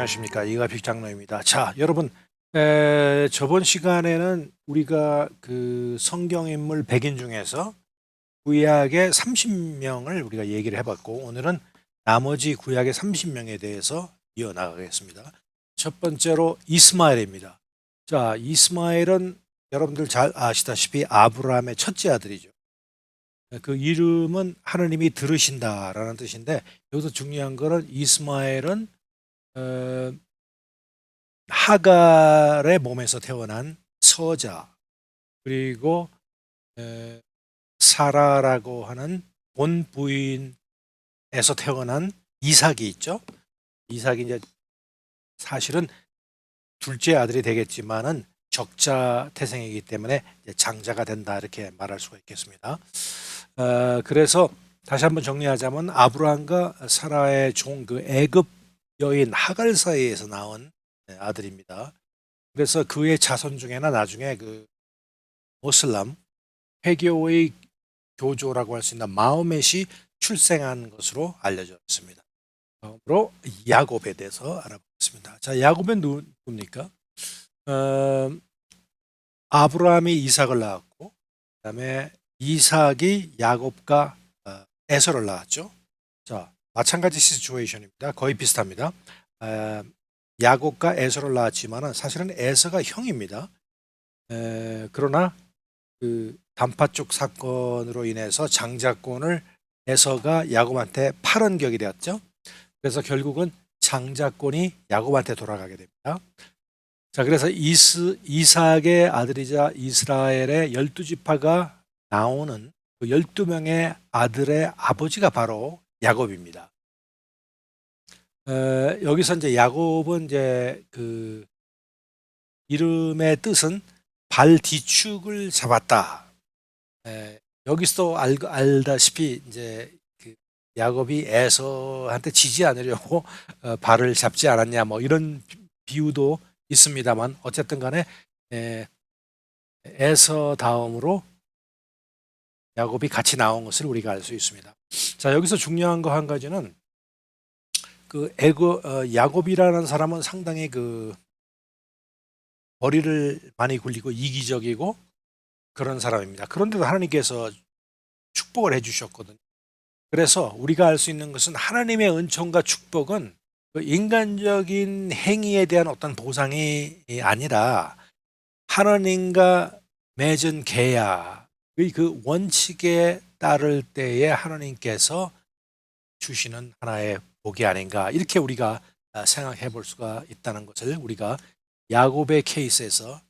안녕하십니까. 이가픽 장로입니다. 자, 여러분, 저번 시간에는 우리가 그 성경인물 100인 중에서 구약의 30명을 우리가 얘기를 해봤고, 오늘은 나머지 구약의 30명에 대해서 이어나가겠습니다. 첫 번째로 이스마엘입니다. 자, 이스마엘은 여러분들 잘 아시다시피 아브라함의 첫째 아들이죠. 그 이름은 하느님이 들으신다라는 뜻인데, 여기서 중요한 거는 이스마엘은 어, 하갈의 몸에서 태어난 서자, 그리고 사라라고 하는 본 부인에서 태어난 이삭이 있죠. 이삭이 이제 사실은 둘째 아들이 되겠지만은 적자 태생이기 때문에 이제 장자가 된다 이렇게 말할 수가 있겠습니다. 그래서 다시 한번 정리하자면 아브라함과 사라의 종 그 애굽 여인 하갈 사이에서 나온 아들입니다. 그래서 그의 자손 중에나 나중에 그 모슬람 회교의 교조라고 할 수 있는 마호멧이 출생한 것으로 알려져 있습니다. 다음으로 야곱에 대해서 알아보겠습니다. 자, 야곱은 누굽니까? 아브라함이 이삭을 낳았고, 그다음에 이삭이 야곱과 에서를 낳았죠. 자, 마찬가지 시츄에이션입니다. 거의 비슷합니다. 야곱과 에서를 낳았지만은 사실은 에서가 형입니다. 그러나 그 단파 쪽 사건으로 인해서 장자권을 에서가 야곱한테 팔은 격이 되었죠. 그래서 결국은 장자권이 야곱한테 돌아가게 됩니다. 자, 그래서 이삭의 아들이자 이스라엘의 12지파가 나오는 그 12명의 아들의 아버지가 바로 야곱입니다. 여기서 이제 야곱은 이제 그 이름의 뜻은 발 뒤축을 잡았다. 여기서 알다시피 이제 그 야곱이 에서한테 지지 않으려고 발을 잡지 않았냐 뭐 이런 비유도 있습니다만 어쨌든 간에 에서 다음으로 야곱이 같이 나온 것을 우리가 알 수 있습니다. 자, 여기서 중요한 거 한 가지는 그 야곱이라는 사람은 상당히 그 머리를 많이 굴리고 이기적이고 그런 사람입니다. 그런데도 하나님께서 축복을 해주셨거든요. 그래서 우리가 알 수 있는 것은 하나님의 은총과 축복은 그 인간적인 행위에 대한 어떤 보상이 아니라 하나님과 맺은 계약의 그 원칙에 따를 때에 하나님께서 주시는 하나의 복이 아닌가 이렇게 우리가 생각해 볼 수가 있다는 것을 우리가 야곱의 케이스에서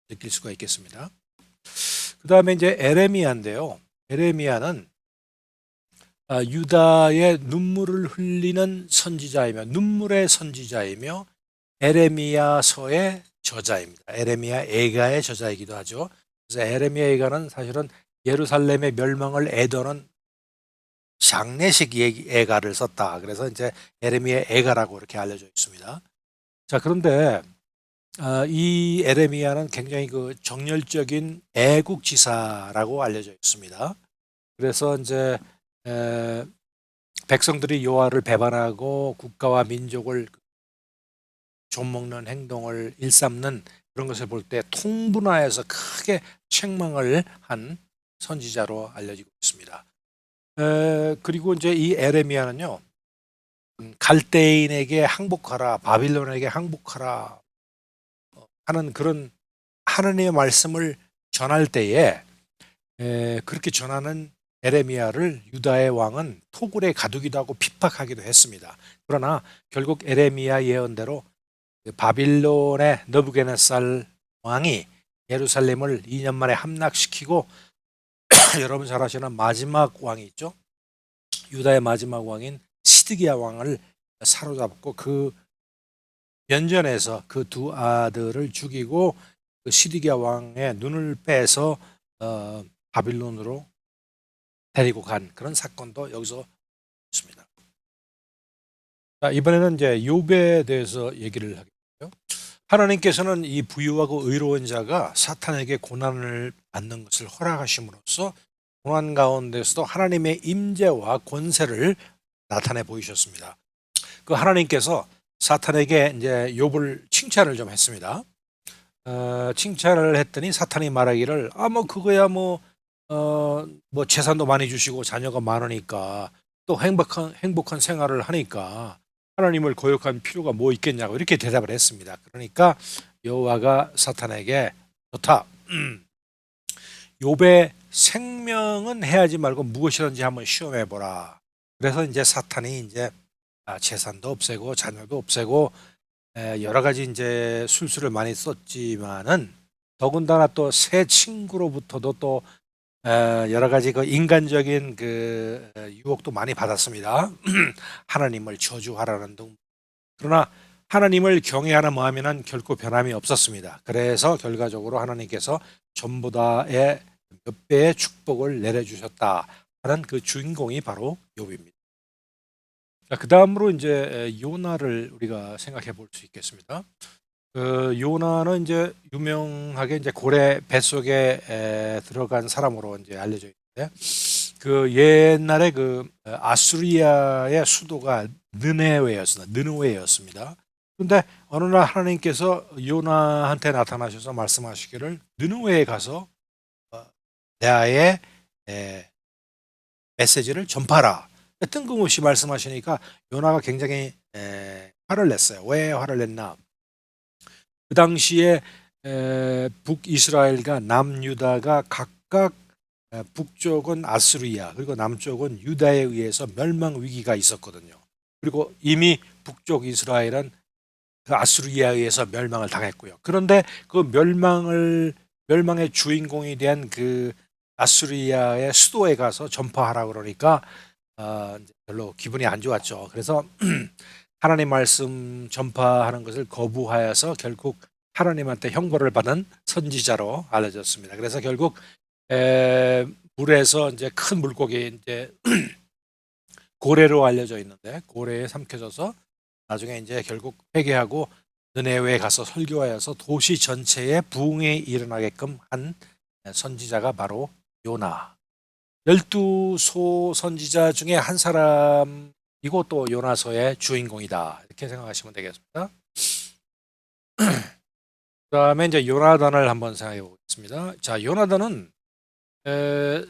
느낄 수가 있겠습니다. 그 다음에 이제 에레미야인데요. 에레미야는 유다의 눈물을 흘리는 선지자이며 눈물의 선지자이며 에레미야서의 저자입니다. 에레미야 애가의 저자이기도 하죠. 그래서 에레미야 애가는 사실은 예루살렘의 멸망을 애도는 장례식 애가를 썼다. 그래서 이제 에레미야 애가라고 이렇게 알려져 있습니다. 자, 그런데 이 에레미야는 굉장히 그 정열적인 애국지사라고 알려져 있습니다. 그래서 이제 백성들이 여호와를 배반하고 국가와 민족을 좀먹는 행동을 일삼는 그런 것을 볼 때 통분하여서 크게 책망을 한 선지자로 알려지고 있습니다. 그리고 이제 이 에레미야는요, 갈대인에게 항복하라, 바빌론에게 항복하라 하는 그런 하나님의 말씀을 전할 때에 그렇게 전하는 에레미야를 유다의 왕은 토굴에 가두기도 하고 핍박하기도 했습니다. 그러나 결국 에레미야 예언대로 바빌론의 느부갓네살 왕이 예루살렘을 2년 만에 함락시키고 여러분 잘 아시는 마지막 왕이 있죠. 유다의 마지막 왕인 시드기야 왕을 사로잡고 그 면전에서 그 두 아들을 죽이고 그 시드기야 왕의 눈을 빼서 바빌론으로 데리고 간 그런 사건도 여기서 있습니다. 자, 이번에는 이제 욥에 대해서 얘기를 하겠고요. 하나님께서는 이 부유하고 의로운 자가 사탄에게 고난을 받는 것을 허락하심으로써 고난 가운데서도 하나님의 임재와 권세를 나타내 보이셨습니다. 그 하나님께서 사탄에게 이제 욥을 칭찬을 좀 했습니다. 칭찬을 했더니 사탄이 말하기를 뭐 그거야 뭐 재산도 많이 주시고 자녀가 많으니까 또 행복한 생활을 하니까 하나님을 거역할 필요가 뭐 있겠냐고 이렇게 대답을 했습니다. 그러니까 여호와가 사탄에게 좋다. 욥의 생명은 해하지 말고 무엇이든지 한번 시험해 보라. 그래서 이제 사탄이 이제 재산도 없애고 자녀도 없애고 여러 가지 이제 술수를 많이 썼지만은 더군다나 또 새 친구로부터도 또 여러 가지 그 인간적인 그 유혹도 많이 받았습니다. 하나님을 저주하라는 등. 그러나 하나님을 경외하는 마음에는 결코 변함이 없었습니다. 그래서 결과적으로 하나님께서 전보다의 몇 배의 축복을 내려주셨다 하는 그 주인공이 바로 욥입니다. 그 다음으로 이제 요나를 우리가 생각해 볼 수 있겠습니다. 요나는 이제 유명하게 이제 고래 뱃속에 들어간 사람으로 이제 알려져 있는데 그 옛날에 그 아수리아의 수도가 느느웨였습니다. 그런데 어느 날 하나님께서 요나한테 나타나셔서 말씀하시기를 느느웨에 가서 내아의 메시지를 전파하라. 뜬금없이 말씀하시니까 요나가 굉장히 화를 냈어요. 왜 화를 냈나? 그 당시에 북이스라엘과 남유다가 각각 북쪽은 아수리아 그리고 남쪽은 유다에 의해서 멸망 위기가 있었거든요. 그리고 이미 북쪽 이스라엘은 그 아수리아에 의해서 멸망을 당했고요. 그런데 그 멸망의 주인공이 된 그 아수리아의 수도에 가서 전파하라 그러니까 별로 기분이 안 좋았죠. 그래서 하나님 말씀 전파하는 것을 거부하여서 결국 하나님한테 형벌을 받은 선지자로 알려졌습니다. 그래서 결국 물에서 이제 큰 물고기 이제 고래로 알려져 있는데 고래에 삼켜져서 나중에 이제 결국 회개하고 느네웨에 가서 설교하여서 도시 전체에 부흥이 일어나게끔 한 선지자가 바로 요나. 12소 선지자 중에 한 사람이고 또 요나서의 주인공이다. 이렇게 생각하시면 되겠습니다. 그다음에 이제 요나단을 한번 생각해 보겠습니다. 자, 요나단은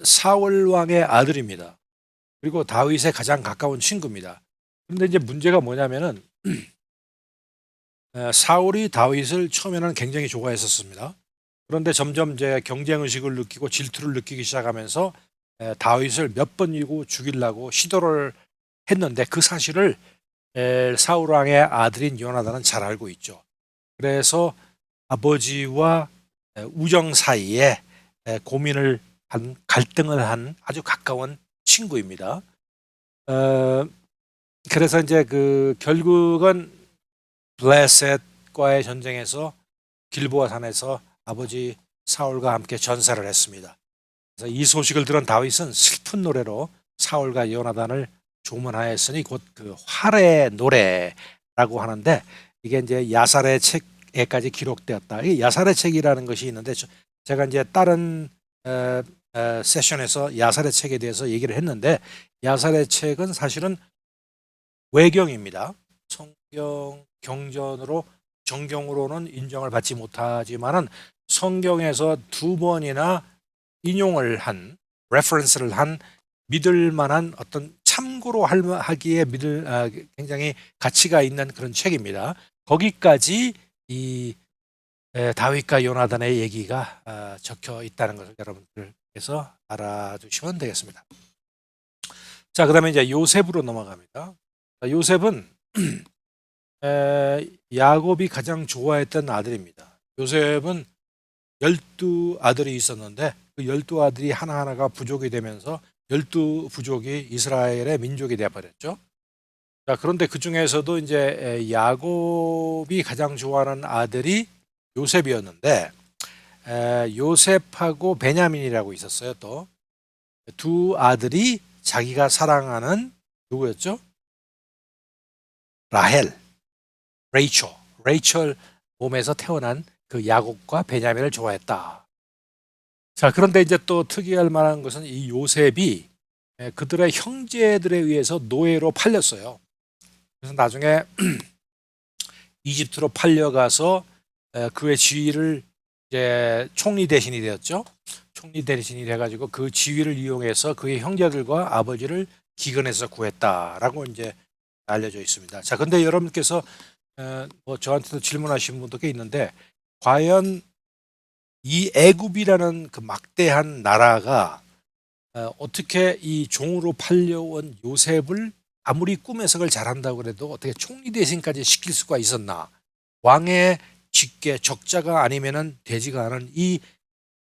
사울 왕의 아들입니다. 그리고 다윗의 가장 가까운 친구입니다. 그런데 이제 문제가 뭐냐면은 사울이 다윗을 처음에는 굉장히 좋아했었습니다. 그런데 점점 이제 경쟁 의식을 느끼고 질투를 느끼기 시작하면서 다윗을 몇 번이고 죽이려고 시도를 했는데 그 사실을 사울 왕의 아들인 요나단은 잘 알고 있죠. 그래서 아버지와 우정 사이에 고민을 한 갈등을 한 아주 가까운 친구입니다. 그래서 이제 그 결국은 블레셋과의 전쟁에서 길보아 산에서 아버지 사울과 함께 전사를 했습니다. 그래서 이 소식을 들은 다윗은 슬픈 노래로 사울과 요나단을 조문하였으니 곧 그 활의 노래라고 하는데 이게 이제 야살의 책에까지 기록되었다. 이 야살의 책이라는 것이 있는데 제가 이제 다른 세션에서 야살의 책에 대해서 얘기를 했는데 야살의 책은 사실은 외경입니다. 성경 경전으로 정경으로는 인정을 받지 못하지만은 성경에서 두 번이나 인용을 한 레퍼런스를 한 믿을 만한 어떤 참고로 하기에 굉장히 가치가 있는 그런 책입니다. 거기까지 이 다윗과 요나단의 얘기가 적혀 있다는 것을 여러분들께서 알아두시면 되겠습니다. 자, 그다음에 이제 요셉으로 넘어갑니다. 요셉은 야곱이 가장 좋아했던 아들입니다. 요셉은 12아들이 있었는데 그 12아들이 하나하나가 부족이 되면서 12부족이 이스라엘의 민족이 되어버렸죠. 자, 그런데 그 중에서도 이제 야곱이 가장 좋아하는 아들이 요셉이었는데 요셉하고 베냐민이라고 있었어요. 또 두 아들이 자기가 사랑하는 누구였죠? 레이첼 몸에서 태어난 그 야곱과 베냐민을 좋아했다. 자, 그런데 이제 또 특이할 만한 것은 이 요셉이 그들의 형제들에 의해서 노예로 팔렸어요. 그래서 나중에 이집트로 팔려가서 그의 지위를 이제 총리 대신이 되었죠. 총리 대신이 돼가지고 그 지위를 이용해서 그의 형제들과 아버지를 기근에서 구했다라고 이제 알려져 있습니다. 자, 근데 여러분께서 뭐 저한테도 질문하신 분도 꽤 있는데 과연 이 애굽이라는 그 막대한 나라가 어떻게 이 종으로 팔려온 요셉을 아무리 꿈 해석을 잘한다고 그래도 어떻게 총리 대신까지 시킬 수가 있었나? 왕의 직계 적자가 아니면은 되지가 않은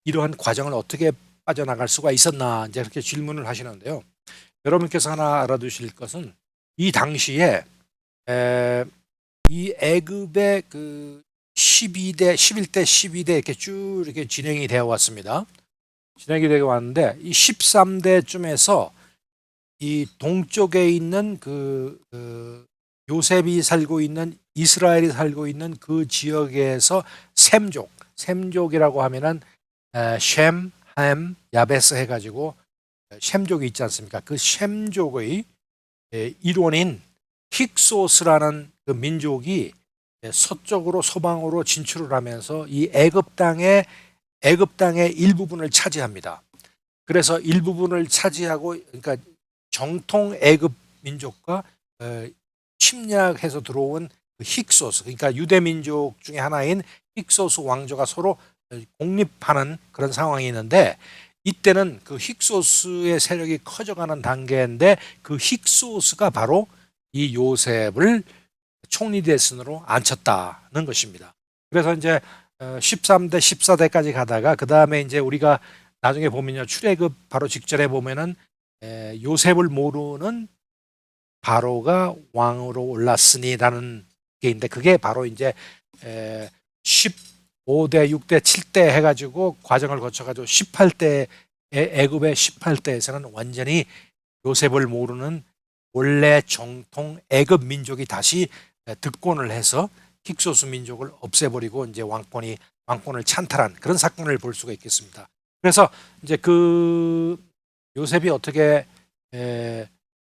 이러한 과정을 어떻게 빠져나갈 수가 있었나? 이제 그렇게 질문을 하시는데요. 여러분께서 하나 알아두실 것은 이 당시에 이 애굽의 그 12대, 11대, 12대 이렇게 쭉 이렇게 진행이 되어 왔습니다. 진행이 되어 왔는데 이 13대쯤에서 이 동쪽에 있는 요셉이 살고 있는 이스라엘이 살고 있는 그 지역에서 셈족이라고 하면은 셈, 함, 야베스 해가지고 셈족이 있지 않습니까? 그 셈족의 일원인 힉소스라는 그 민족이 서쪽으로 소방으로 진출을 하면서 이 애굽 땅의 일부분을 차지합니다. 그래서 일부분을 차지하고 그러니까 정통 애굽 민족과 침략해서 들어온 그 힉소스 그러니까 유대 민족 중에 하나인 힉소스 왕조가 서로 공립하는 그런 상황이 있는데 이때는 그 힉소스의 세력이 커져가는 단계인데 그 힉소스가 바로 이 요셉을 총리 대신으로 앉혔다는 것입니다. 그래서 이제 13대, 14대까지 가다가 그 다음에 이제 우리가 나중에 보면요 출애굽 바로 직전에 보면은 요셉을 모르는 바로가 왕으로 올랐으니라는 게 있는데 그게 바로 이제 15대, 6대, 7대 해가지고 과정을 거쳐가지고 18대 애굽의 18대에서는 완전히 요셉을 모르는 원래 정통 애굽 민족이 다시 득권을 해서 힉소스 민족을 없애버리고 이제 왕권을 찬탈한 그런 사건을 볼 수가 있겠습니다. 그래서 이제 그 요셉이 어떻게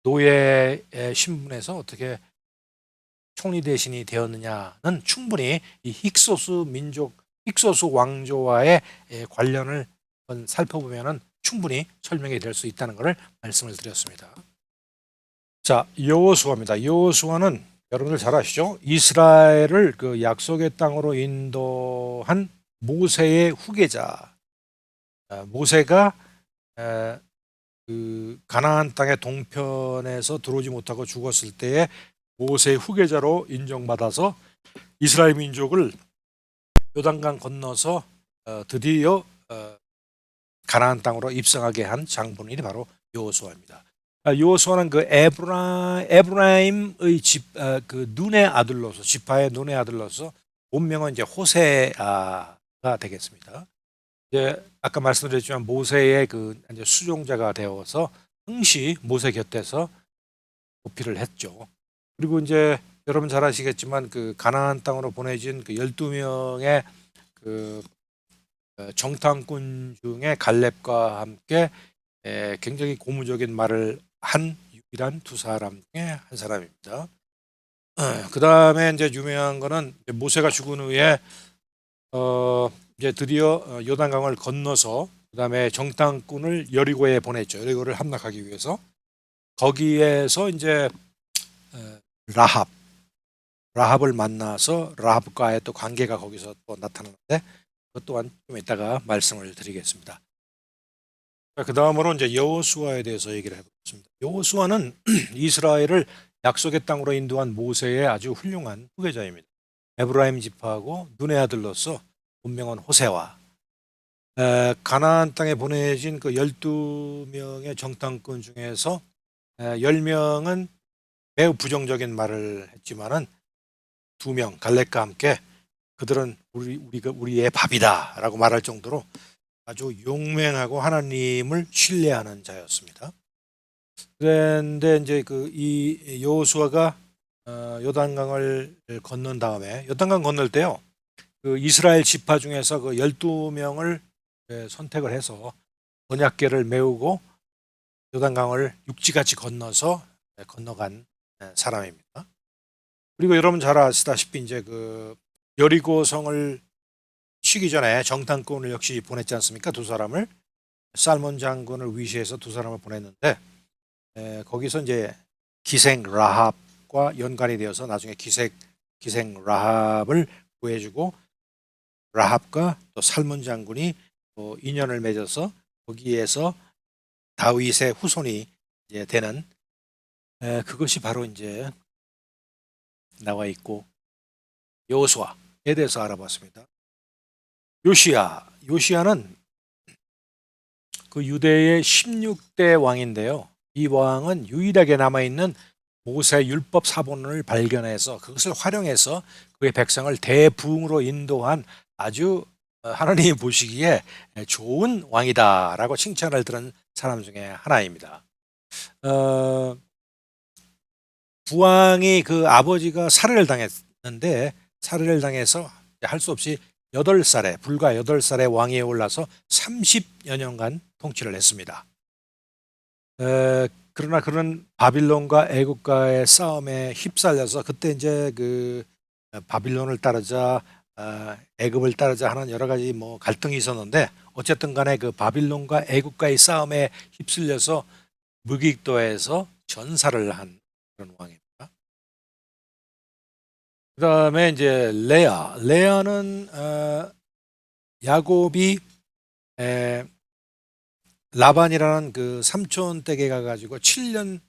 노예 신분에서 어떻게 총리 대신이 되었느냐는 충분히 이 힉소스 왕조와의 관련을 살펴보면은 충분히 설명이 될 수 있다는 것을 말씀을 드렸습니다. 자, 여호수아입니다. 여호수아는 여러분들 잘 아시죠? 이스라엘을 그 약속의 땅으로 인도한 모세의 후계자. 모세가 그 가나안 땅의 동편에서 들어오지 못하고 죽었을 때에 모세의 후계자로 인정받아서 이스라엘 민족을 요단강 건너서 드디어 가나안 땅으로 입성하게 한 장본인이 바로 여호수아입니다. 여호수아는 그 에브라임의 그 눈의 아들로서 지파의 눈의 아들로서 본명은 이제 호세아가 되겠습니다. 이제 아까 말씀드렸지만 모세의 그 이제 수종자가 되어서 항시 모세 곁에서 보필을 했죠. 그리고 이제 여러분 잘 아시겠지만 그 가나안 땅으로 보내진 그 12명의 그 정탐꾼 중에 갈렙과 함께 굉장히 고무적인 말을 한 유일한 두 사람 중에 한 사람입니다. 그 다음에 이제 유명한 거는 모세가 죽은 후에 이제 드디어 요단강을 건너서 그 다음에 정탐꾼을 여리고에 보냈죠. 여리고를 함락하기 위해서 거기에서 이제 라합을 만나서 라합과의 또 관계가 거기서 또 나타나는데 그것 또한 좀 이따가 말씀을 드리겠습니다. 그 다음으로 이제 여호수아에 대해서 얘기를 해보겠습니다. 여호수아는 이스라엘을 약속의 땅으로 인도한 모세의 아주 훌륭한 후계자입니다. 에브라임 지파하고 눈의 아들로서 본명은 호세와 가나안 땅에 보내진 그 12명의 정탐꾼 중에서 10명은 매우 부정적인 말을 했지만은 2명 갈렙과 함께 그들은 우리의 밥이다라고 말할 정도로 아주 용맹하고 하나님을 신뢰하는 자였습니다. 그런데 이제 이 여호수아가 요단강을 건넌 다음에 요단강 건널 때요. 그 이스라엘 지파 중에서 그 12명을 선택을 해서 언약궤를 메우고 요단강을 육지같이 건너서 건너간 사람입니다. 그리고 여러분 잘 아시다시피 이제 그 여리고성을 치기 전에 정탐꾼을 역시 보냈지 않습니까? 두 사람을 살몬 장군을 위시해서 두 사람을 보냈는데 거기서 이제 기생 라합과 연관이 되어서 나중에 기생 라합을 구해주고 라합과 또 살몬 장군이 또 인연을 맺어서 거기에서 다윗의 후손이 이제 되는 그것이 바로 이제 나와 있고 여호수아에 대해서 알아봤습니다. 요시야는 그 유대의 16대 왕인데요. 이 왕은 유일하게 남아있는 모세 율법 사본을 발견해서 그것을 활용해서 그의 백성을 대부흥으로 인도한 아주 하나님이 보시기에 좋은 왕이다라고 칭찬을 들은 사람 중에 하나입니다. 부왕이 그 아버지가 살해를 당했는데 살해를 당해서 할 수 없이 불과 8살에 왕위에 올라서 30여 년간 통치를 했습니다. 그러나 그런 바빌론과 애국과의 싸움에 휩쓸려서 그때 이제 그 바빌론을 따르자 애굽을 따르자 하는 여러 가지 뭐 갈등이 있었는데 어쨌든 간에 그 바빌론과 애국과의 싸움에 휩쓸려서 무기익도에서 전사를 한 그런 왕입니다. 그 다음에 이제 레아는 야곱이 라반이라는 그 삼촌 댁에 가가지고 7년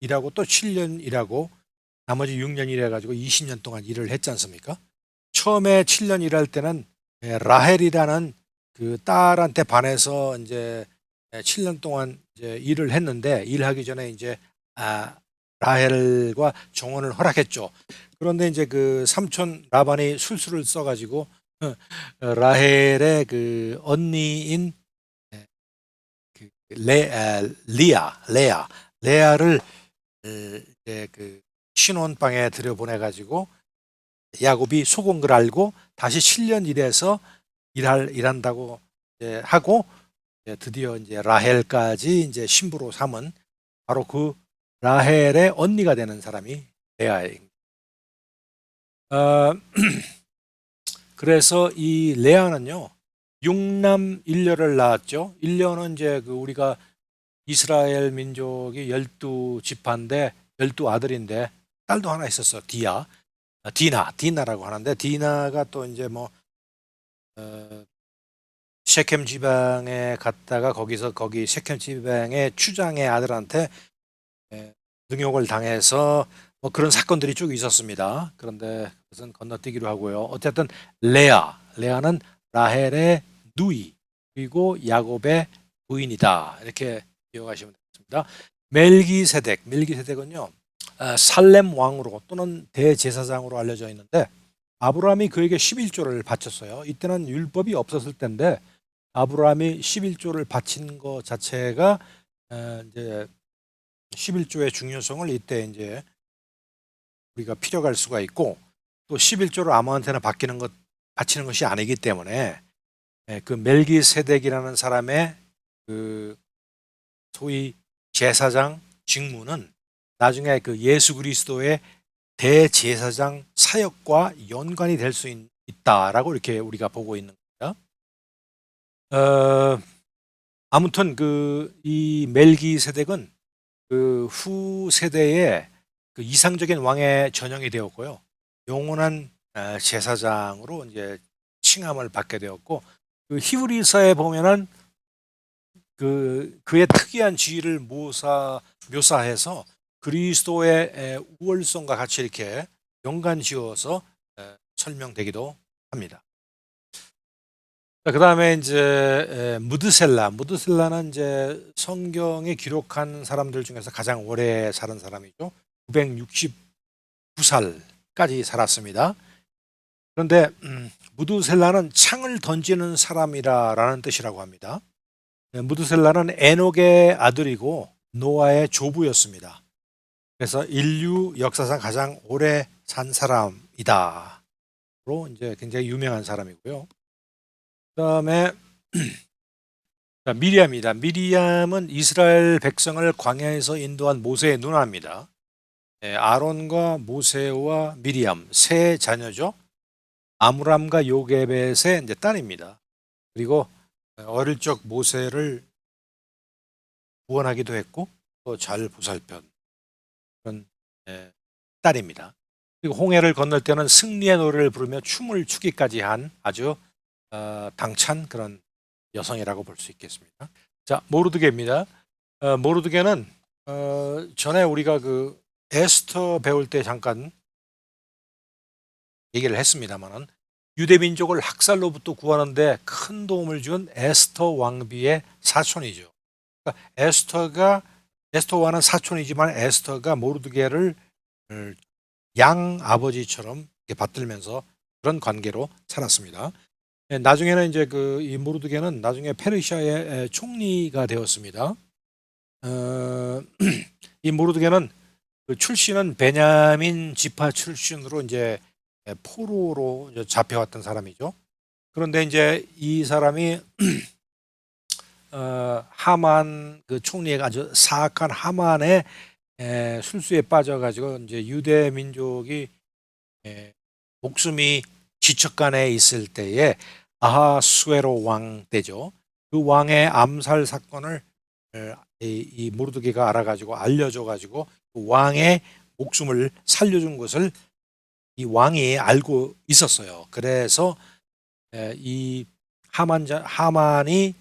일하고 또 7년 일하고 나머지 6년 일해가지고 20년 동안 일을 했지 않습니까? 처음에 7년 일할 때는 라헬이라는 그 딸한테 반해서 이제 7년 동안 이제 일을 했는데 일하기 전에 이제 라헬과 정혼을 허락했죠. 그런데 이제 그 삼촌 라반이 술수를 써가지고 라헬의 그 언니인 그 레아를 이제 그 신혼방에 들여보내가지고 야곱이 속은 걸 알고 다시 7년 일해서 일한다고 이제 하고 드디어 이제 라헬까지 이제 신부로 삼은 바로 그 라헬의 언니가 되는 사람이 레아입니다. 그래서 이 레아는요 6남 1녀를 낳았죠. 1녀는 이제 그 우리가 이스라엘 민족이 12지파인데 12아들인데 딸도 하나 있었어. 디나라고 하는데 디나가 또 이제 뭐 셰켐 지방에 갔다가 거기 셰켐 지방의 추장의 아들한테 능욕을 당해서 뭐 그런 사건들이 쭉 있었습니다. 그런데 그것은 건너뛰기로 하고요. 어쨌든 레아는 라헬의 누이 그리고 야곱의 부인이다. 이렇게 기억하시면 되겠습니다. 멜기세덱은요. 살렘 왕으로 또는 대제사장으로 알려져 있는데 아브라함이 그에게 11조를 바쳤어요. 이때는 율법이 없었을 때인데 아브라함이 11조를 바친 것 자체가 이제 11조의 중요성을 이때 이제 우리가 필요할 수가 있고 또 11조를 아무한테나 바치는 것이 아니기 때문에 그 멜기세덱이라는 사람의 그 소위 제사장 직무는 나중에 그 예수 그리스도의 대제사장 사역과 연관이 될 수 있다라고 이렇게 우리가 보고 있는 겁니다. 아무튼 그 이 멜기세덱은 그 후 세대의 그 이상적인 왕의 전형이 되었고요. 영원한 제사장으로 이제 칭함을 받게 되었고 그 히브리서에 보면은 그의 특이한 지위를 묘사해서 그리스도의 우월성과 같이 이렇게 연관지어서 설명되기도 합니다. 그 다음에 이제 무드셀라는 이제 성경에 기록한 사람들 중에서 가장 오래 살은 사람이죠. 969살까지 살았습니다. 그런데 무드셀라는 창을 던지는 사람이라는 뜻이라고 합니다. 무드셀라는 에녹의 아들이고 노아의 조부였습니다. 그래서 인류 역사상 가장 오래 산 사람이다로 이제 굉장히 유명한 사람이고요. 그다음에 미리암은 이스라엘 백성을 광야에서 인도한 모세의 누나입니다. 아론과 모세와 미리암 세 자녀죠. 아므람과 요게벳의 이제 딸입니다. 그리고 어릴 적 모세를 구원하기도 했고 또 잘 보살편 그런 딸입니다. 그리고 홍해를 건널 때는 승리의 노래를 부르며 춤을 추기까지 한 아주 당찬 그런 여성이라고 볼 수 있겠습니다. 자, 모르드게입니다. 모르드게는 전에 우리가 그 에스터 배울 때 잠깐 얘기를 했습니다만은 유대 민족을 학살로부터 구하는데 큰 도움을 준 에스터 왕비의 사촌이죠. 그러니까 에스터와는 사촌이지만 에스터가 모르드게를 양 아버지처럼 받들면서 그런 관계로 살았습니다. 나중에는 이제 이 모르드게는 나중에 페르시아의 총리가 되었습니다. 이 모르드게는 그 출신은 베냐민 지파 출신으로 이제 포로로 이제 잡혀왔던 사람이죠. 그런데 이제 이 사람이 하만 그 총리의 아주 사악한 하만의 술수에 빠져가지고 이제 유대 민족이 목숨이 지척간에 있을 때에 아하수에로 왕 때죠. 그 왕의 암살 사건을 이 모르드게가 알아가지고 알려줘가지고 그 왕의 목숨을 살려준 것을 이 왕이 알고 있었어요. 그래서 이 하만이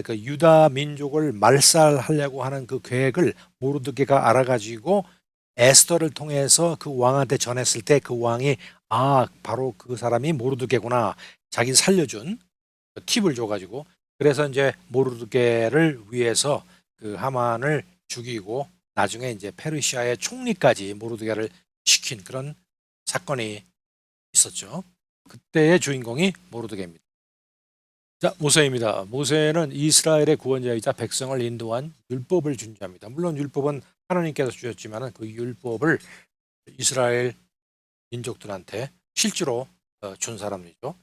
그 유다 민족을 말살하려고 하는 그 계획을 모르드게가 알아가지고 에스더를 통해서 그 왕한테 전했을 때 그 왕이 바로 그 사람이 모르드게구나 자기 살려준 팁을 줘가지고 그래서 이제 모르드게를 위해서 그 하만을 죽이고 나중에 이제 페르시아의 총리까지 모르드게를 시킨 그런 사건이 있었죠. 그때의 주인공이 모르드게입니다. 자, 모세입니다. 모세는 이스라엘의 구원자이자 백성을 인도한 율법을 준 자입니다. 물론 율법은 하나님께서 주셨지만 그 율법을 이스라엘 민족들한테 실제로 준 사람이죠.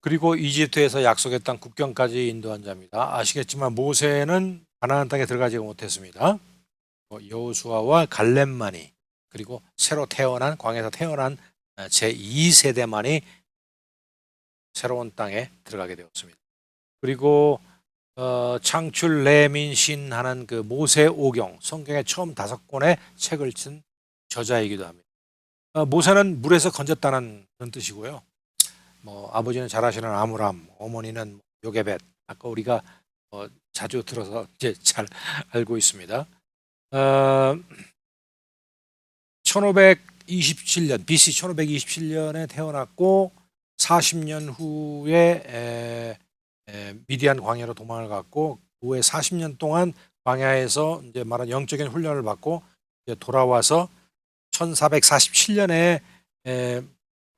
그리고 이집트에서 약속의 땅 국경까지 인도한 자입니다. 아시겠지만 모세는 가나안 땅에 들어가지 못했습니다. 여호수아와 갈렙만이 그리고 새로 태어난 광야에서 태어난 제2세대만이 새로운 땅에 들어가게 되었습니다. 그리고 창출 레민신 하는 그 모세오경 성경의 처음 5권의 책을 쓴 저자이기도 합니다. 모세는 물에서 건졌다는 그런 뜻이고요. 아버지는 잘 아시는 아므람, 어머니는 요게벳. 아까 우리가 자주 들어서 이제 잘 알고 있습니다. 1527년 BC 1527년에 태어났고 40년 후에 미디안 광야로 도망을 갔고 그 후에 40년 동안 광야에서 이제 말한 영적인 훈련을 받고 이제 돌아와서 1447년에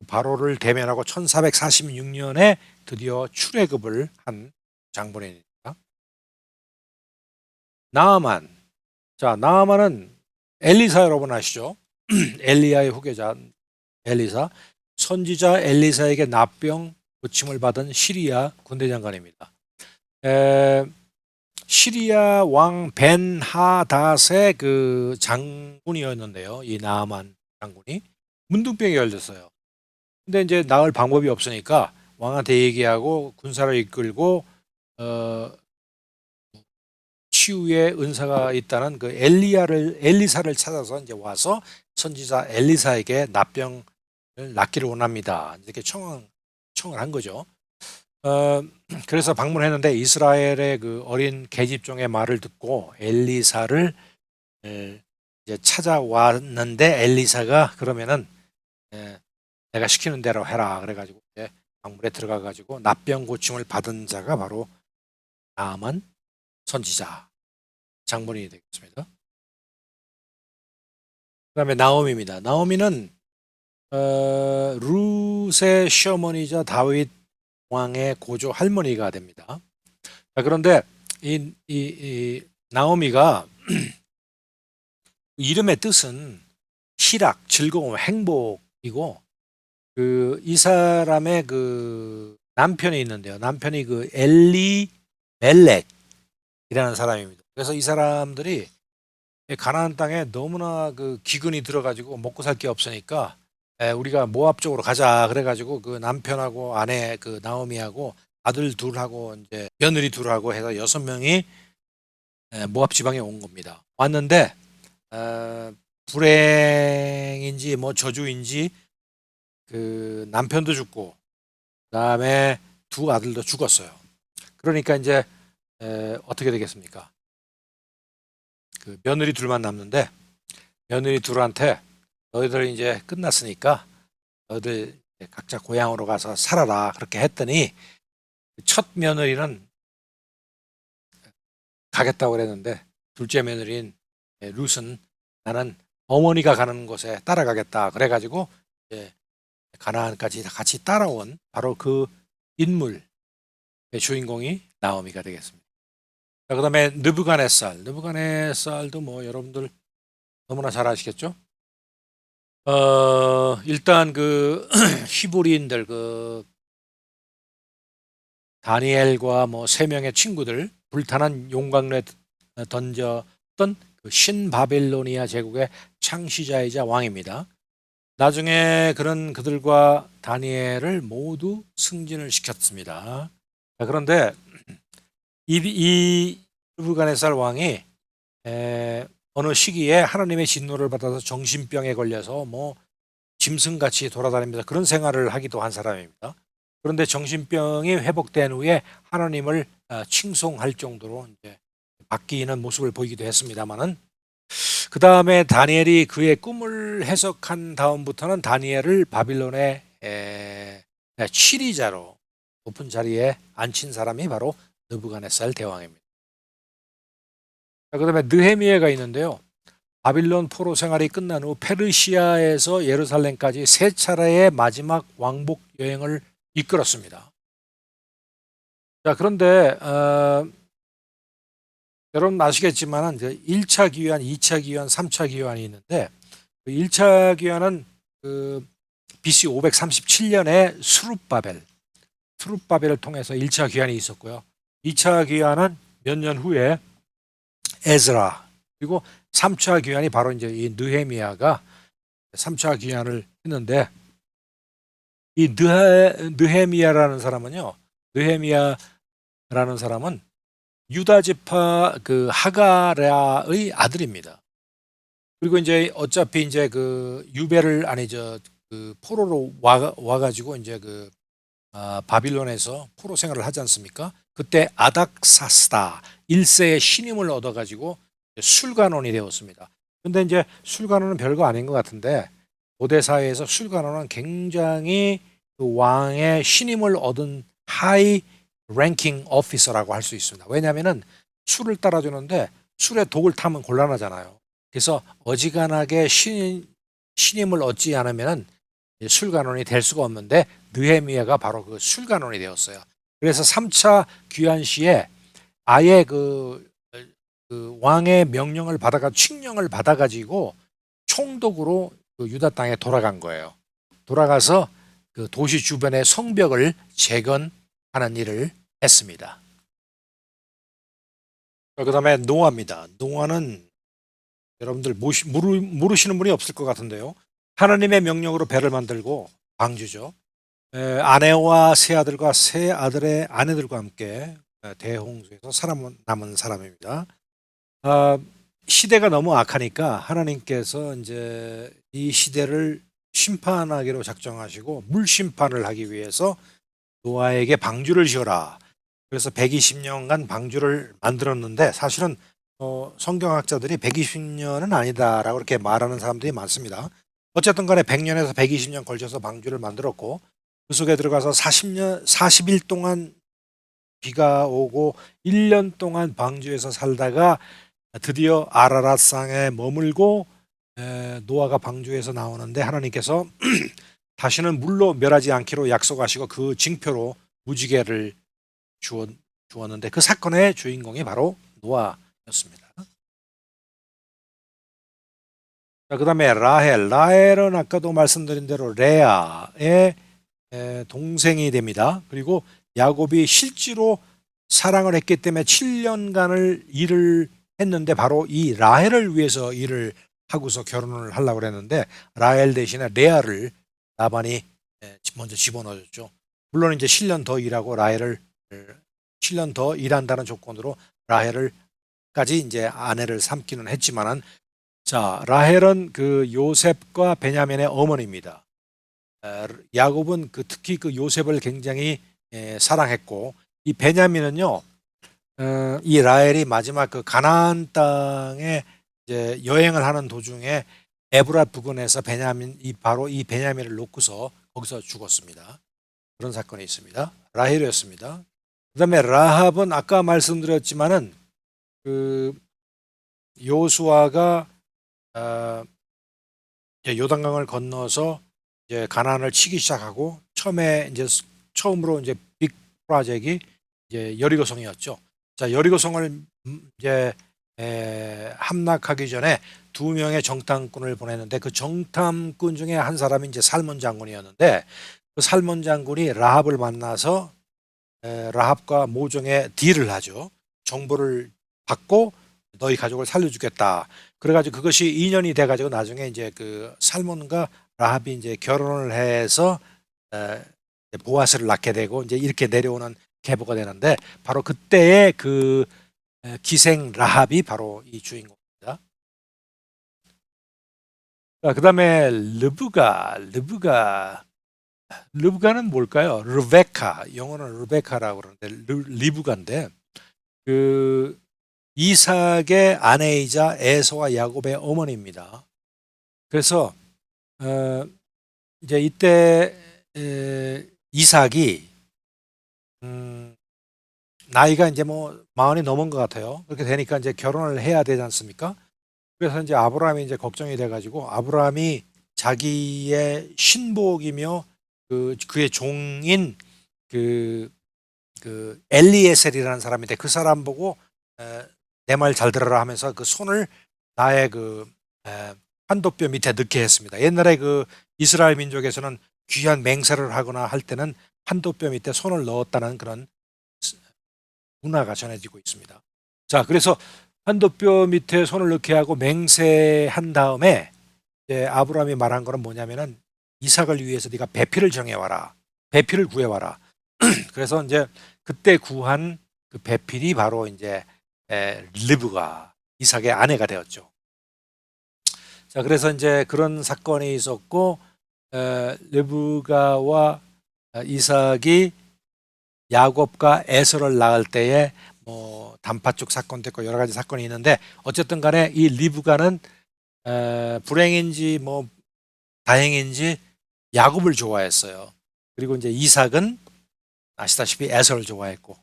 바로를 대면하고 1446년에 드디어 출애굽을 한 장본인입니다. 나아만. 자, 나아만은 엘리사 여러분 아시죠? 엘리야의 후계자 엘리사. 선지자 엘리사에게 납병 고침을 받은 시리아 군대 장관입니다. 시리아 왕 벤하닷의 그 장군이었는데요. 이 나아만 장군이 문둥병에 걸렸어요. 근데 이제 나을 방법이 없으니까 왕한테 얘기하고 군사를 이끌고 치유의 은사가 있다는 그 엘리사를 찾아서 이제 와서 선지자 엘리사에게 납병을 낫기를 원합니다. 이렇게 청을 한 거죠. 그래서 방문했는데 이스라엘의 그 어린 계집종의 말을 듣고 엘리사를 이제 찾아왔는데 엘리사가 그러면은 내가 시키는 대로 해라 그래가지고 이제 방문에 들어가가지고 납병 고침을 받은 자가 바로 나아만 선지자 장본인이 되겠습니다. 그다음에 나오미입니다. 나오미는 룻의 시어머니자 다윗 왕의 고조 할머니가 됩니다. 자, 그런데 이 나오미가 이름의 뜻은 희락, 즐거움, 행복이고 이 사람의 그 남편이 있는데요. 남편이 그 엘리멜렉이라는 사람입니다. 그래서 이 사람들이 가나안 땅에 너무나 그 기근이 들어가지고 먹고 살 게 없으니까 우리가 모압 쪽으로 가자 그래가지고 그 남편하고 아내 그 나오미하고 아들 둘하고 이제 며느리 둘하고 해서 6명이 모압 지방에 온 겁니다. 왔는데 불행인지 뭐 저주인지 그 남편도 죽고 그다음에 두 아들도 죽었어요. 그러니까 이제 어떻게 되겠습니까? 그 며느리 둘만 남는데 며느리 둘한테 너희들 이제 끝났으니까 너희들 각자 고향으로 가서 살아라 그렇게 했더니 첫 며느리는 가겠다고 그랬는데 둘째 며느리인 룻은 나는 어머니가 가는 곳에 따라가겠다 그래가지고 이제 가나안까지 같이 따라온 바로 그 인물의 주인공이 나오미가 되겠습니다. 자, 그다음에 느부갓네살도 뭐 여러분들 너무나 잘 아시겠죠? 일단 그 히브리인들 그 다니엘과 뭐 3명의 친구들 불타는 용광로에 던졌던 그 신바빌로니아 제국의 창시자이자 왕입니다. 나중에 그런 그들과 다니엘을 모두 승진을 시켰습니다. 자, 그런데 이 느부갓네살 왕이 어느 시기에 하나님의 진노를 받아서 정신병에 걸려서 뭐 짐승같이 돌아다니면서 그런 생활을 하기도 한 사람입니다. 그런데 정신병이 회복된 후에 하나님을 칭송할 정도로 이제 바뀌는 모습을 보이기도 했습니다만은 그 다음에 다니엘이 그의 꿈을 해석한 다음부터는 다니엘을 바빌론의 치리자로 높은 자리에 앉힌 사람이 바로 느부갓네살 대왕입니다. 그 다음에 느헤미야가 있는데요. 바빌론 포로 생활이 끝난 후 페르시아에서 예루살렘까지 3차례의 마지막 왕복 여행을 이끌었습니다. 자, 그런데 여러분 아시겠지만 1차 기환, 2차 기환, 3차 기환이 있는데 그 1차 기환은 그 BC 537년에 수룹바벨을 통해서 1차 기환이 있었고요. 2차 기환은 몇 년 후에 에즈라, 그리고 3차 기환이 바로 이제 이 느헤미야가 3차 기환을 했는데 이 느헤미야라는 사람은 유다 지파 그 하가랴의 아들입니다. 그리고 이제 어차피 이제 그 유배를 아니죠 그 포로로 와가지고 이제 그 바빌론에서 포로 생활을 하지 않습니까? 그때 아닥사스다 1세의 신임을 얻어가지고 술관원이 되었습니다. 근데 이제 술관원은 별거 아닌 것 같은데 고대 사회에서 술관원은 굉장히 그 왕의 신임을 얻은 하이 랭킹 오피서라고 할 수 있습니다. 왜냐하면은 술을 따라주는데 술에 독을 타면 곤란하잖아요. 그래서 어지간하게 신임을 얻지 않으면은 술관원이 될 수가 없는데 느헤미야가 바로 그 술관원이 되었어요. 그래서 3차 귀환 시에 아예 그 왕의 명령을 칙령을 받아가지고 총독으로 그 유다 땅에 돌아간 거예요. 돌아가서 그 도시 주변의 성벽을 재건하는 일을 했습니다. 그 다음에 노아입니다. 노아는 여러분들 모르시는 분이 없을 것 같은데요. 하나님의 명령으로 배를 만들고 방주죠. 아내와 세 아들과 세 아들의 아내들과 함께 대홍수에서 살아남은 사람입니다. 시대가 너무 악하니까 하나님께서 이제 이 시대를 심판하기로 작정하시고 물심판을 하기 위해서 노아에게 방주를 지어라. 그래서 120년간 방주를 만들었는데 사실은 성경학자들이 120년은 아니다라고 이렇게 말하는 사람들이 많습니다. 어쨌든 간에 100년에서 120년 걸쳐서 방주를 만들었고 그 속에 들어가서 40일 동안 비가 오고 1년 동안 방주에서 살다가 드디어 아라랏산에 머물고 노아가 방주에서 나오는데 하나님께서 다시는 물로 멸하지 않기로 약속하시고 그 징표로 무지개를 주었는데 그 사건의 주인공이 바로 노아였습니다. 그 다음에 라헬은 아까도 말씀드린 대로 레아의 동생이 됩니다. 그리고 야곱이 실제로 사랑을 했기 때문에 7년간을 이를 했는데 바로 이 라헬을 위해서 일을 하고서 결혼을 하려고 그랬는데 라헬 대신에 레아를 라반이 먼저 집어넣어줬죠. 물론 이제 7년 더 일하고 라헬을 7년 더 일한다는 조건으로 라헬을까지 이제 아내를 삼기는 했지만은 자, 라헬은 그 요셉과 베냐민의 어머니입니다. 야곱은 그 특히 그 요셉을 굉장히 사랑했고 이 베냐민은요 이 라헬이 마지막 그 가나안 땅에 이제 여행을 하는 도중에 에브라 부근에서 바로 이 베냐민을 놓고서 거기서 죽었습니다. 그런 사건이 있습니다. 라헬이었습니다. 그다음에 라합은 아까 말씀드렸지만은 그 요수아가 이제 요단강을 건너서 이제 가나안을 치기 시작하고 처음으로 이제 빅 프로젝트이 이제 여리고성이었죠. 자, 여리고성을 이제 함락하기 전에 2명의 정탐꾼을 보냈는데 그 정탐꾼 중에 한 사람이 이제 살몬 장군이었는데 그 살몬 장군이 라합을 만나서 라합과 모종의 딜을 하죠. 정보를 받고 너희 가족을 살려주겠다. 그래가지고 그것이 인연이 돼가지고 나중에 이제 그 살몬과 라합이 이제 결혼을 해서 보아스를 낳게 되고 이제 이렇게 내려오는 계보가 되는데 바로 그때의 그 기생 라합이 바로 이 주인공입니다. 그 다음에 르브가는 뭘까요? 르베카, 영어는 르베카라고 그러는데 리브가인데 그 이삭의 아내이자 에서와 야곱의 어머니입니다. 그래서 이제 이때 이삭이 나이가 이제 뭐 40이 넘은 것 같아요. 그렇게 되니까 이제 결혼을 해야 되지 않습니까? 그래서 이제 아브라함이 이제 걱정이 돼가지고 아브라함이 자기의 신복이며 그의 종인 그 엘리에셀이라는 사람인데 그 사람 보고 내 말 잘 들어라 하면서 그 손을 나의 그 환도뼈 밑에 넣게 했습니다. 옛날에 그 이스라엘 민족에서는 귀한 맹세를 하거나 할 때는 환도뼈 밑에 손을 넣었다는 그런 문화가 전해지고 있습니다. 자, 그래서 환도뼈 밑에 손을 넣게 하고 맹세한 다음에 이제 아브라함이 말한 거는 뭐냐면은 이삭을 위해서 네가 배필을 정해와라. 배필을 구해와라. 그래서 이제 그때 구한 그 배필이 바로 이제 리브가 이삭의 아내가 되었죠. 자, 그래서 이제 그런 사건이 있었고 리브가와 이삭이 야곱과 에서를 낳을 때에 뭐 단팥죽 사건도 있고 여러 가지 사건이 있는데 어쨌든 간에 이 리브가는 불행인지 뭐 다행인지 야곱을 좋아했어요. 그리고 이제 이삭은 아시다시피 에서를 좋아했고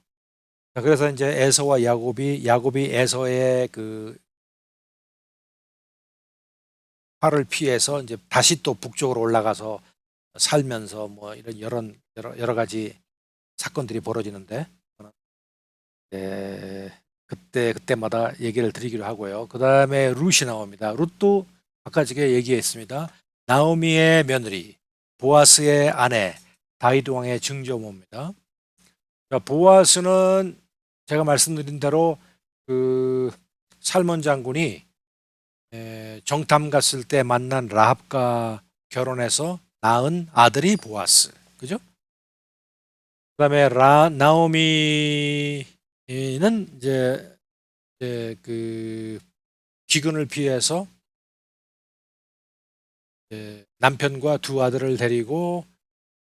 그래서 이제 에서와 야곱이 에서의 그 화를 피해서 이제 다시 또 북쪽으로 올라가서 살면서 뭐 이런 여러 가지 사건들이 벌어지는데 그때마다 얘기를 드리기로 하고요. 그 다음에 룻이 나옵니다. 룻도 아까 제가 얘기했습니다. 나오미의 며느리, 보아스의 아내, 다윗 왕의 증조모입니다. 보아스는 제가 말씀드린 대로 그 살몬 장군이 정탐 갔을 때 만난 라합과 결혼해서 낳은 아들이 보아스, 그죠? 그다음에 나오미는 이제 그 기근을 피해서 남편과 두 아들을 데리고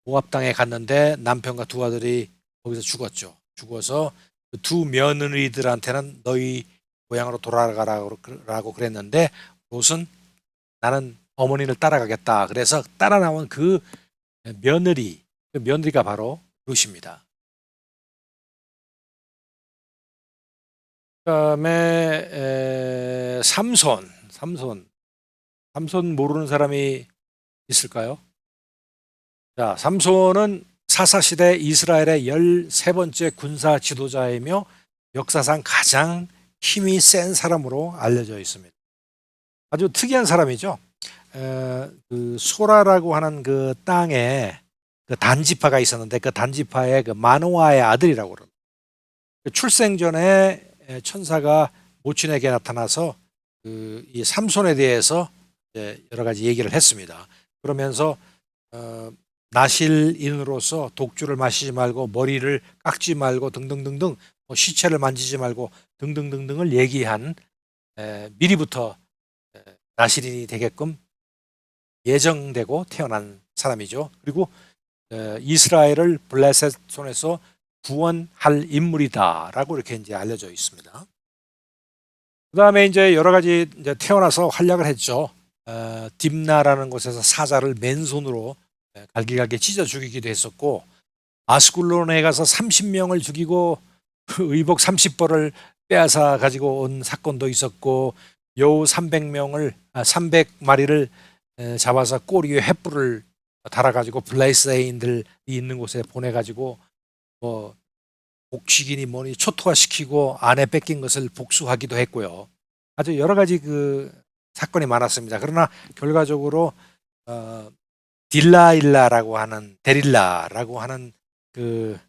모압 땅에 갔는데 남편과 두 아들이 거기서 죽었죠. 죽어서 그 두 며느리들한테는 너희 고향으로 돌아가라고 그랬는데 롯은 나는 어머니를 따라가겠다. 그래서 따라 나온 그 며느리가 바로 롯입니다. 그다음에 삼손 모르는 사람이 있을까요? 자, 삼손은 사사시대 이스라엘의 13번째 군사 지도자이며 역사상 가장 힘이 센 사람으로 알려져 있습니다. 아주 특이한 사람이죠. 그 소라라고 하는 그 땅에 그 단지파가 있었는데 그 단지파의 그 마노아의 아들이라고 그럽니다. 출생 전에 천사가 모친에게 나타나서 이 삼손에 대해서 이제 여러 가지 얘기를 했습니다. 그러면서 나실인으로서 독주를 마시지 말고 머리를 깎지 말고 등등등등 시체를 만지지 말고 등등등등을 얘기한 미리부터 나실인이 되게끔 예정되고 태어난 사람이죠. 그리고 이스라엘을 블레셋 손에서 구원할 인물이다라고 이렇게 이제 알려져 있습니다. 그 다음에 이제 여러 가지 이제 태어나서 활약을 했죠. 딥나라는 곳에서 사자를 맨손으로 갈기갈기 찢어 죽이기도 했었고, 아스쿨론에 가서 30명을 죽이고 의복 30벌을 빼앗아 가지고 온 사건도 있었고, 여우 300마리를 잡아서 꼬리 위에 횃불을 달아가지고 블레셋인들이 있는 곳에 보내가지고 뭐 복식이니 뭐니 초토화시키고 아내 뺏긴 것을 복수하기도 했고요. 아주 여러 가지 그 사건이 많았습니다. 그러나 결과적으로 데릴라라고 하는 그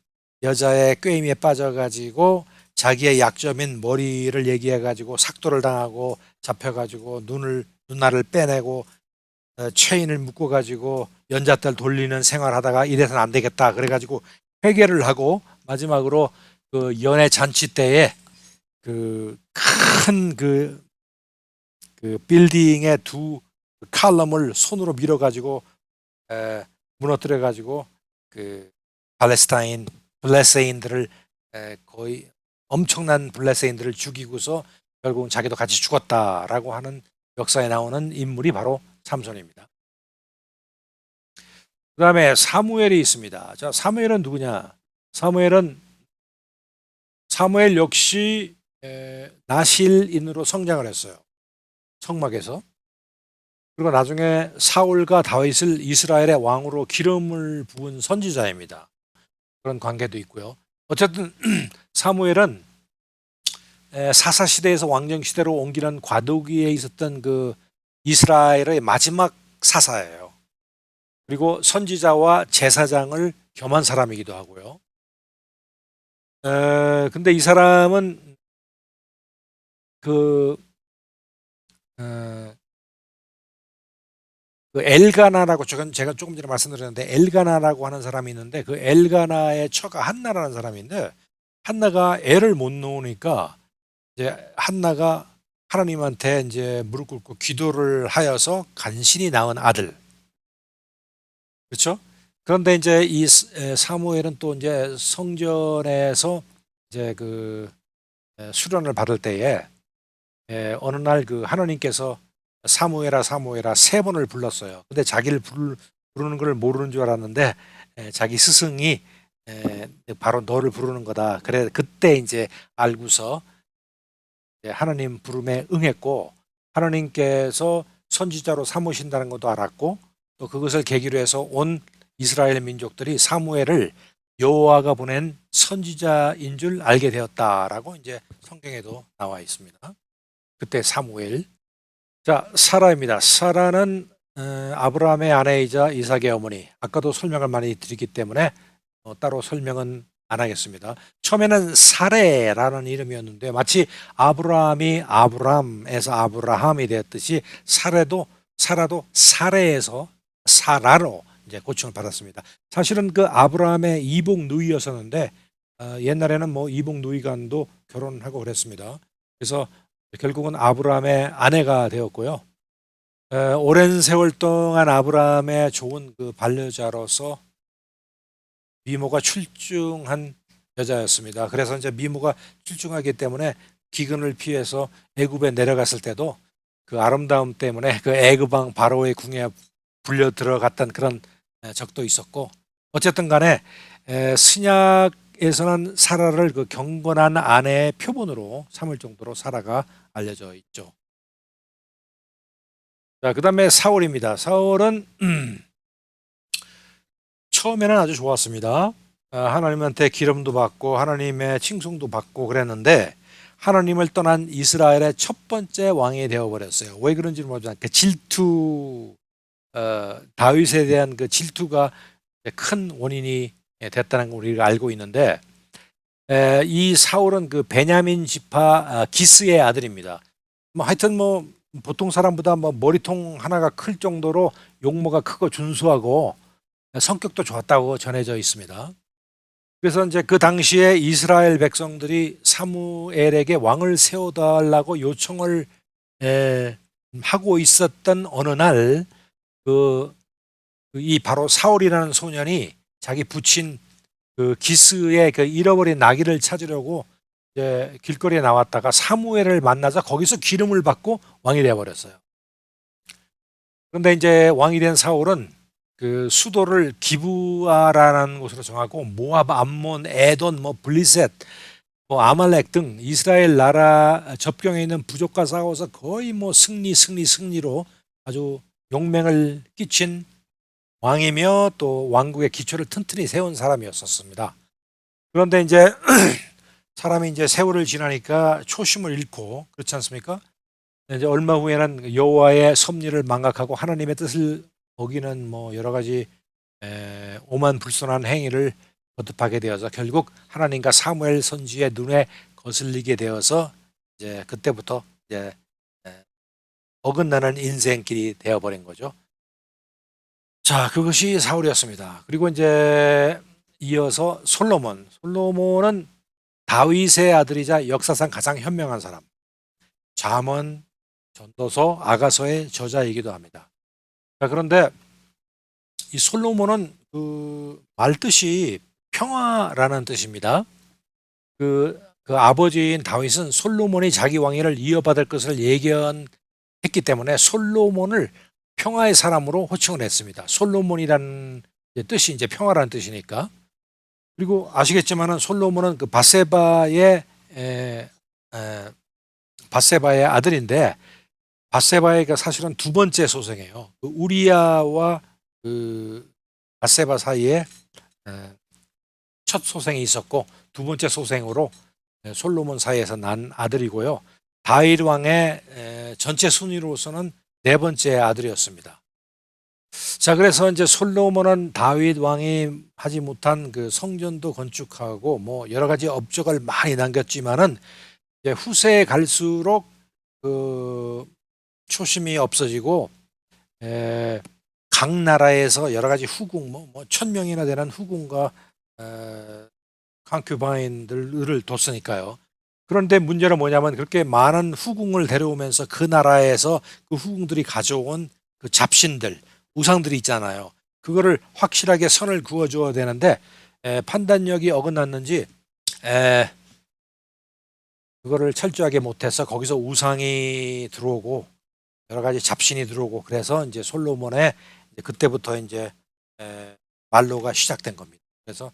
여자의 꾀임에 빠져가지고 자기의 약점인 머리를 얘기해가지고 삭도를 당하고 잡혀가지고 눈알을 빼내고 체인을 묶어가지고 연잣들 돌리는 생활하다가 이래서는 안 되겠다 그래가지고 회개를 하고 마지막으로 그 연애 잔치 때에 그 큰 그 빌딩의 두 칼럼을 손으로 밀어가지고 무너뜨려가지고 그 블레셋인들을 거의 엄청난 블레셋인들을 죽이고서 결국은 자기도 같이 죽었다라고 하는 역사에 나오는 인물이 바로 삼손입니다. 그 다음에 사무엘이 있습니다. 자, 사무엘은 누구냐? 사무엘 역시 나실인으로 성장을 했어요. 성막에서. 그리고 나중에 사울과 다윗을 이스라엘의 왕으로 기름을 부은 선지자입니다. 그런 관계도 있고요. 어쨌든 사무엘은 사사시대에서 왕정시대로 옮기는 과도기에 있었던 그 이스라엘의 마지막 사사예요. 그리고 선지자와 제사장을 겸한 사람이기도 하고요. 근데 이 사람은 그 엘가나라고 제가 조금 전에 말씀드렸는데 엘가나라고 하는 사람이 있는데 그 엘가나의 처가 한나라는 사람인데 한나가 애를 못 놓으니까 이제 한나가 하나님한테 이제 무릎 꿇고 기도를 하여서 간신히 낳은 아들. 그렇죠? 그런데 이제 이 사무엘은 또 이제 성전에서 이제 그 수련을 받을 때에 어느 날 그 하나님께서 사무엘아 사무엘아 3번을 불렀어요. 근데 자기를 부르는 걸 모르는 줄 알았는데 자기 스승이 바로 너를 부르는 거다. 그래 그때 이제 알고서 하나님 부름에 응했고 하나님께서 선지자로 삼으신다는 것도 알았고 또 그것을 계기로 해서 온 이스라엘 민족들이 사무엘을 여호와가 보낸 선지자인 줄 알게 되었다라고 이제 성경에도 나와 있습니다. 그때 사무엘. 자, 사라입니다. 사라는 아브라함의 아내이자 이삭의 어머니. 아까도 설명을 많이 드리기 때문에 따로 설명은 안 하겠습니다. 처음에는 사레라는 이름이었는데 마치 아브라함이 아브람에서 아브라함이 되었듯이 사라도 사레에서 사라로 이제 고침을 받았습니다. 사실은 그 아브라함의 이복 누이였었는데 옛날에는 뭐 이복 누이간도 결혼하고 그랬습니다. 그래서 결국은 아브라함의 아내가 되었고요. 오랜 세월 동안 아브라함의 좋은 그 반려자로서 미모가 출중한 여자였습니다. 그래서 이제 미모가 출중하기 때문에 기근을 피해서 애굽에 내려갔을 때도 그 아름다움 때문에 그 애굽 왕 바로의 궁에 불려 들어갔던 그런 적도 있었고 어쨌든 간에 신약에서는 사라를 그 경건한 아내의 표본으로 삼을 정도로 사라가 알려져 있죠. 자, 그 다음에 사울입니다. 사울은 처음에는 아주 좋았습니다. 하나님한테 기름도 받고 하나님의 칭송도 받고 그랬는데 하나님을 떠난 이스라엘의 첫 번째 왕이 되어버렸어요. 왜 그런지 모르지만 그 질투, 다윗에 대한 그 질투가 큰 원인이 됐다는 걸 우리가 알고 있는데 이 사울은 그 베냐민 지파 기스의 아들입니다. 뭐 하여튼 뭐 보통 사람보다 뭐 머리통 하나가 클 정도로 용모가 크고 준수하고 성격도 좋았다고 전해져 있습니다. 그래서 이제 그 당시에 이스라엘 백성들이 사무엘에게 왕을 세워달라고 요청을 하고 있었던 어느 날, 이 바로 사울이라는 소년이 자기 부친 그 기스의 그 잃어버린 나귀를 찾으려고 이제 길거리에 나왔다가 사무엘을 만나서 거기서 기름을 받고 왕이 되어버렸어요. 그런데 이제 왕이 된 사울은 그 수도를 기브아라는 곳으로 정하고 모압, 암몬, 에돈, 뭐 블리셋, 뭐 아말렉 등 이스라엘 나라 접경에 있는 부족과 싸워서 거의 뭐 승리로 아주 용맹을 끼친 왕이며 또 왕국의 기초를 튼튼히 세운 사람이었었습니다. 그런데 이제 사람이 이제 세월을 지나니까 초심을 잃고 그렇지 않습니까? 이제 얼마 후에는 여호와의 섭리를 망각하고 하나님의 뜻을 어기는 뭐 여러 가지 오만불손한 행위를 거듭하게 되어서 결국 하나님과 사무엘 선지의 눈에 거슬리게 되어서 이제 그때부터 이제 어긋나는 인생길이 되어버린 거죠. 자, 그것이 사울이었습니다. 그리고 이제 이어서 솔로몬은 다윗의 아들이자 역사상 가장 현명한 사람. 잠언, 전도서, 아가서의 저자이기도 합니다. 자, 그런데 이 솔로몬은 그 말뜻이 평화라는 뜻입니다. 그 아버지인 다윗은 솔로몬이 자기 왕위를 이어받을 것을 예견했기 때문에 솔로몬을 평화의 사람으로 호칭을 했습니다. 솔로몬이라는 뜻이 이제 평화라는 뜻이니까. 그리고 아시겠지만은 솔로몬은 그 밧세바의 아들인데 밧세바가 사실은 두 번째 소생이에요. 그 우리야와 그 밧세바 사이에 첫 소생이 있었고 두 번째 소생으로 솔로몬 사이에서 난 아들이고요. 다윗 왕의 전체 순위로서는 네 번째 아들이었습니다. 자, 그래서 이제 솔로몬은 다윗 왕이 하지 못한 그 성전도 건축하고 뭐 여러 가지 업적을 많이 남겼지만은 이제 후세에 갈수록 그 초심이 없어지고 각 나라에서 여러 가지 후궁 뭐 1000명이나 되는 후궁과 concub이ne들을 뒀으니까요. 그런데 문제는 뭐냐면 그렇게 많은 후궁을 데려오면서 그 나라에서 그 후궁들이 가져온 그 잡신들, 우상들이 있잖아요. 그거를 확실하게 선을 그어줘야 되는데 판단력이 어긋났는지 그거를 철저하게 못해서 거기서 우상이 들어오고 여러 가지 잡신이 들어오고 그래서 이제 솔로몬의 그때부터 이제 말로가 시작된 겁니다. 그래서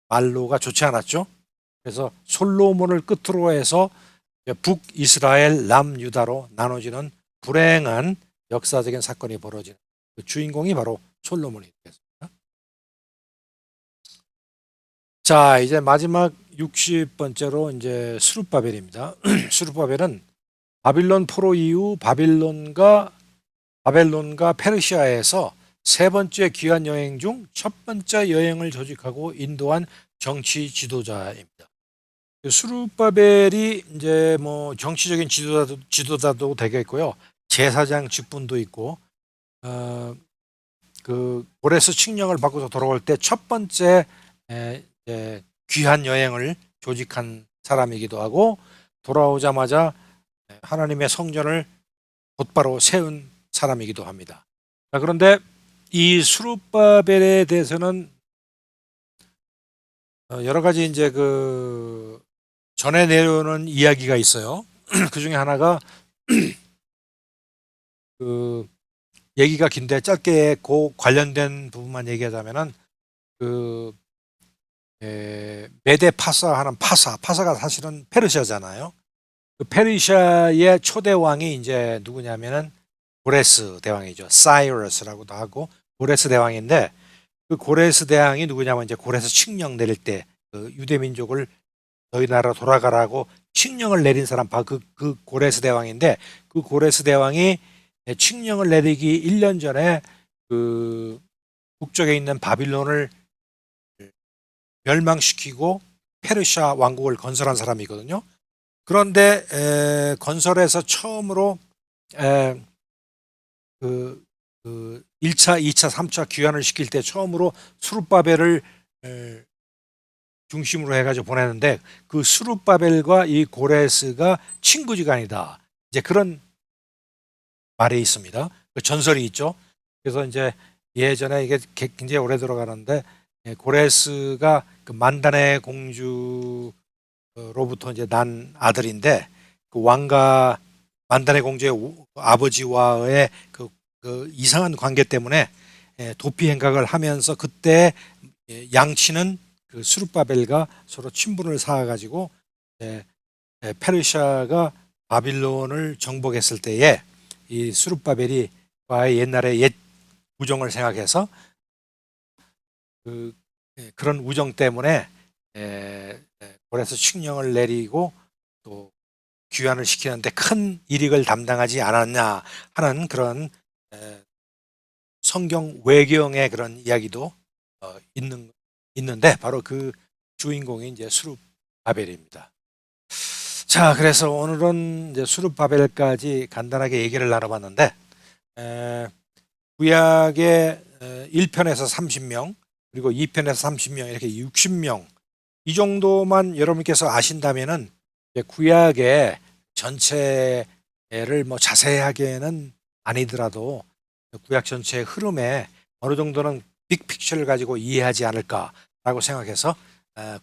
말로가 좋지 않았죠. 그래서 솔로몬을 끝으로 해서 북이스라엘, 남유다로 나눠지는 불행한 역사적인 사건이 벌어지는 그 주인공이 바로 솔로몬이 되겠습니다. 자, 이제 마지막 60번째로 이제 스룹바벨입니다. 스룹바벨은 바빌론 포로 이후 바벨론과 페르시아에서 세 번째 귀환 여행 중 첫 번째 여행을 조직하고 인도한 정치 지도자입니다. 스룹바벨이 이제 뭐 정치적인 지도자도 되겠고요. 제사장 직분도 있고, 그 고레스 칙령을 받고서 돌아올 때 첫 번째 귀한 여행을 조직한 사람이기도 하고, 돌아오자마자 하나님의 성전을 곧바로 세운 사람이기도 합니다. 그런데 이 스룹바벨에 대해서는 여러 가지 이제 그 전해 내려오는 이야기가 있어요. 그 중에 하나가 그 얘기가 긴데 짧게 그 관련된 부분만 얘기하자면은 그 메데 파사 하는 파사가 사실은 페르시아잖아요. 그 페르시아의 초대 왕이 이제 누구냐면은 고레스 대왕이죠. 사이러스라고도 하고 고레스 대왕인데 그 고레스 대왕이 누구냐면 이제 고레스 칙령 내릴 때 그 유대 민족을 너희 나라 돌아가라고 칙령을 내린 사람 바로 그 고레스 대왕인데 그 고레스 대왕이 칙령을 내리기 1년 전에 그 북쪽에 있는 바빌론을 멸망시키고 페르시아 왕국을 건설한 사람이거든요. 그런데 건설에서 처음으로 그 1차, 2차, 3차 귀환을 시킬 때 처음으로 수룹바벨을 중심으로 해가지고 보내는데 그 수룹바벨과 이 고레스가 친구지간이다. 이제 그런 말이 있습니다. 그 전설이 있죠. 그래서 이제 예전에 이게 굉장히 오래 들어가는데 고레스가 그 만단의 공주로부터 이제 난 아들인데 그 왕과 만단의 공주의 아버지와의 그 이상한 관계 때문에 도피 행각을 하면서 그때 양치는 그 수룹바벨과 서로 친분을 쌓아가지고 페르시아가 바빌론을 정복했을 때에 이 수룹바벨이 과의 옛날의 옛 우정을 생각해서 그런 우정 때문에 고레스 칙령을 내리고 또 귀환을 시키는데 큰 이익을 담당하지 않았냐 하는 그런 성경 외경의 그런 이야기도 있는데 바로 그 주인공이 이제 수룹바벨입니다. 자, 그래서 오늘은 이제 수룹바벨까지 간단하게 얘기를 나눠봤는데 구약의 1편에서 30명 그리고 2편에서 30명 이렇게 60명 이 정도만 여러분께서 아신다면은 구약의 전체를 뭐 자세하게는 아니더라도 구약 전체의 흐름에 어느 정도는 빅픽처를 가지고 이해하지 않을까라고 생각해서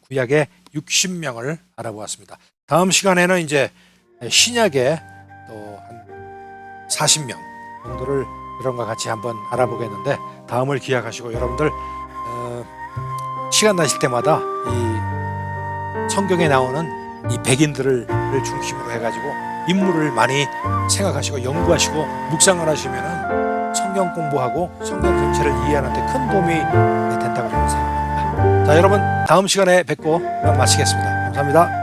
구약의 60명을 알아보았습니다. 다음 시간에는 이제 신약의 또 한 40명 정도를 여러분과 같이 한번 알아보겠는데 다음을 기약하시고 여러분들 시간 나실 때마다 이 성경에 나오는 이 백인들을 중심으로 해가지고 인물을 많이 생각하시고 연구하시고 묵상을 하시면은 성경 공부하고 성경 전체를 이해하는 데 큰 도움이 된다고 저는 생각합니다. 자, 여러분 다음 시간에 뵙고 마치겠습니다. 감사합니다.